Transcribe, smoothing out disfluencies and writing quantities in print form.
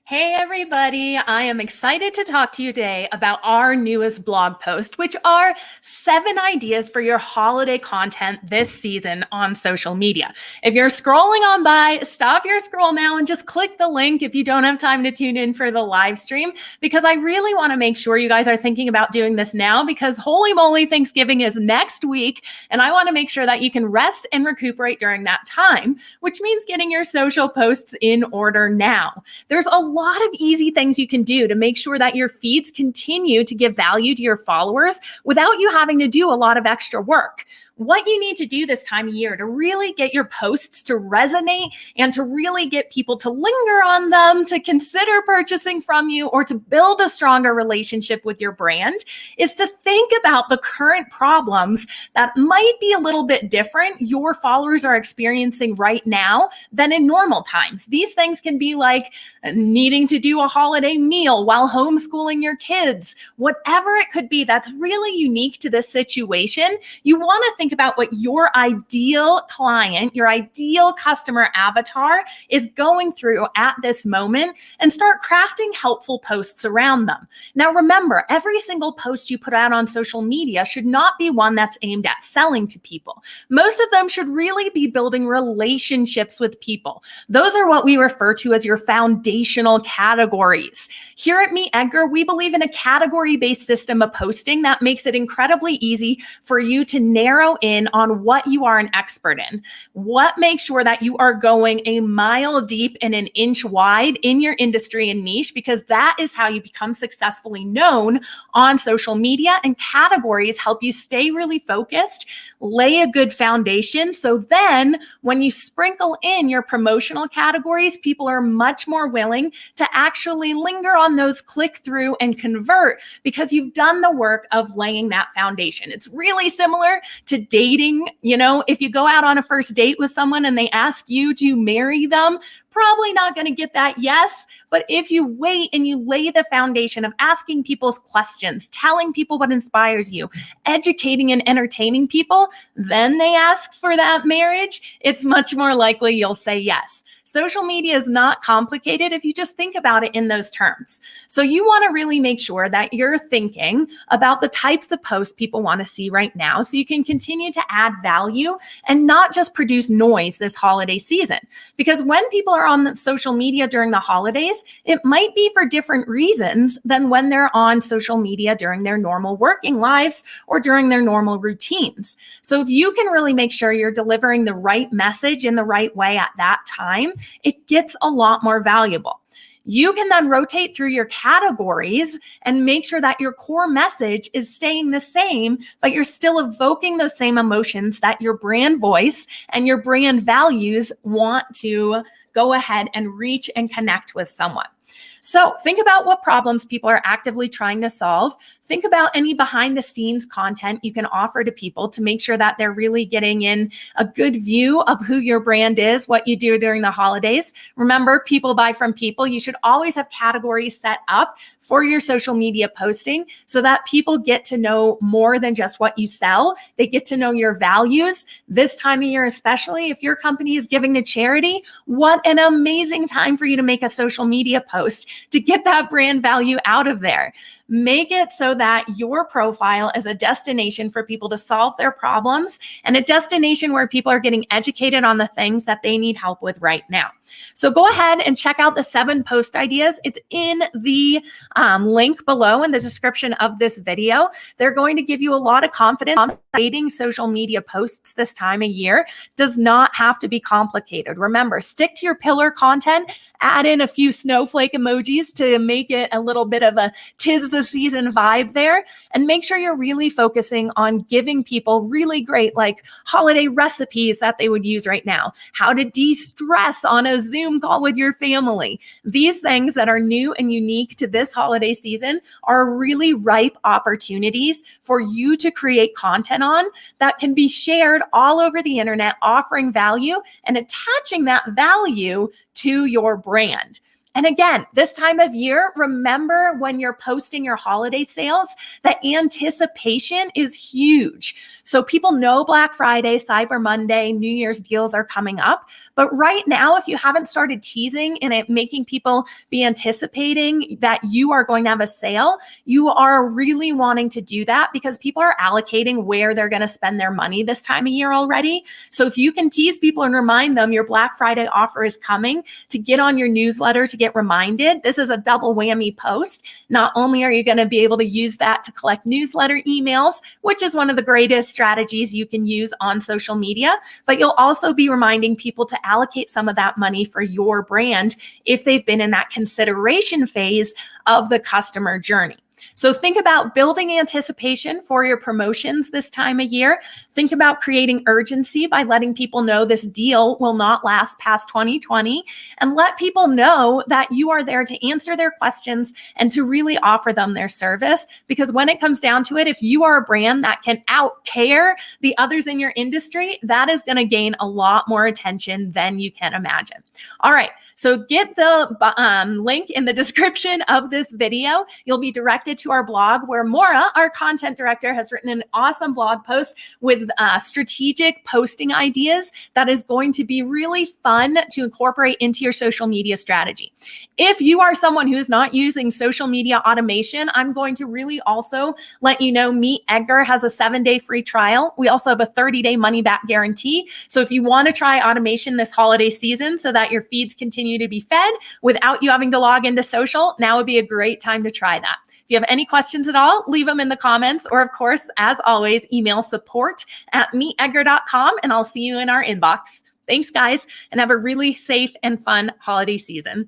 Hey everybody, I am excited to talk to you today about our newest blog post, which are 7 ideas for your holiday content this season on social media. If you're scrolling on by, stop your scroll now and just click the link if you don't have time to tune in for the live stream, because I really want to make sure you guys are thinking about doing this now, because holy moly, Thanksgiving is next week, and I want to make sure that you can rest and recuperate during that time, which means getting your social posts in order now. There's a lot of easy things you can do to make sure that your feeds continue to give value to your followers without you having to do a lot of extra work. What you need to do this time of year to really get your posts to resonate and to really get people to linger on them, to consider purchasing from you, or to build a stronger relationship with your brand is to think about the current problems that might be a little bit different your followers are experiencing right now than in normal times. These things can be like needing to do a holiday meal while homeschooling your kids, whatever it could be that's really unique to this situation. You want to think about what your ideal client, your ideal customer avatar is going through at this moment and start crafting helpful posts around them. Now, remember, every single post you put out on social media should not be one that's aimed at selling to people. Most of them should really be building relationships with people. Those are what we refer to as your foundational categories. Here at Meet Edgar, we believe in a category-based system of posting that makes it incredibly easy for you to narrow in on what you are an expert in. What makes sure that you are going a mile deep and an inch wide in your industry and niche, because that is how you become successfully known on social media, and categories help you stay really focused, lay a good foundation. So then when you sprinkle in your promotional categories, people are much more willing to actually linger on those, click through, and convert because you've done the work of laying that foundation. It's really similar to dating. If you go out on a first date with someone and they ask you to marry them, probably not going to get that yes. But if you wait and you lay the foundation of asking people's questions, telling people what inspires you, educating and entertaining people, then they ask for that marriage, it's much more likely you'll say yes. Social media is not complicated if you just think about it in those terms. So you want to really make sure that you're thinking about the types of posts people want to see right now so you can continue to add value and not just produce noise this holiday season. Because when people are on social media during the holidays, it might be for different reasons than when they're on social media during their normal working lives or during their normal routines. So if you can really make sure you're delivering the right message in the right way at that time, it gets a lot more valuable. You can then rotate through your categories and make sure that your core message is staying the same, but you're still evoking those same emotions that your brand voice and your brand values want to go ahead and reach and connect with someone. So think about what problems people are actively trying to solve. Think about any behind the scenes content you can offer to people to make sure that they're really getting in a good view of who your brand is, what you do during the holidays. Remember, people buy from people. You should always have categories set up for your social media posting so that people get to know more than just what you sell. They get to know your values. This time of year, especially if your company is giving to charity, what an amazing time for you to make a social media post to get that brand value out of there. Make it so that your profile is a destination for people to solve their problems and a destination where people are getting educated on the things that they need help with right now. So go ahead and check out the 7 post ideas. It's in the link below in the description of this video. They're going to give you a lot of confidence. Creating social media posts this time of year does not have to be complicated. Remember, stick to your pillar content, add in a few snowflake emojis to make it a little bit of a 'tis the season vibe there, and make sure you're really focusing on giving people really great like holiday recipes that they would use right now, how to de-stress on a Zoom call with your family. These things that are new and unique to this holiday season are really ripe opportunities for you to create content on that can be shared all over the internet, offering value and attaching that value to your brand. And again, this time of year, remember when you're posting your holiday sales, that anticipation is huge. So people know Black Friday, Cyber Monday, New Year's deals are coming up. But right now, if you haven't started teasing and making people be anticipating that you are going to have a sale, you are really wanting to do that because people are allocating where they're going to spend their money this time of year already. So if you can tease people and remind them your Black Friday offer is coming, to get on your newsletter to get reminded, this is a double whammy post. Not only are you going to be able to use that to collect newsletter emails, which is one of the greatest strategies you can use on social media, but you'll also be reminding people to allocate some of that money for your brand if they've been in that consideration phase of the customer journey. So think about building anticipation for your promotions this time of year. Think about creating urgency by letting people know this deal will not last past 2020, and let people know that you are there to answer their questions and to really offer them their service. Because when it comes down to it, if you are a brand that can out-care the others in your industry, that is going to gain a lot more attention than you can imagine. All right, so get the link in the description of this video. You'll be directed to our blog where Maura, our content director, has written an awesome blog post with strategic posting ideas that is going to be really fun to incorporate into your social media strategy. If you are someone who is not using social media automation, I'm going to really also let you know Meet Edgar has a 7-day free trial. We also have a 30-day money-back guarantee. So if you want to try automation this holiday season so that your feeds continue to be fed without you having to log into social, now would be a great time to try that. If you have any questions at all, leave them in the comments, or of course, as always, email support@meetedgar.com, and I'll see you in our inbox. Thanks, guys, and have a really safe and fun holiday season.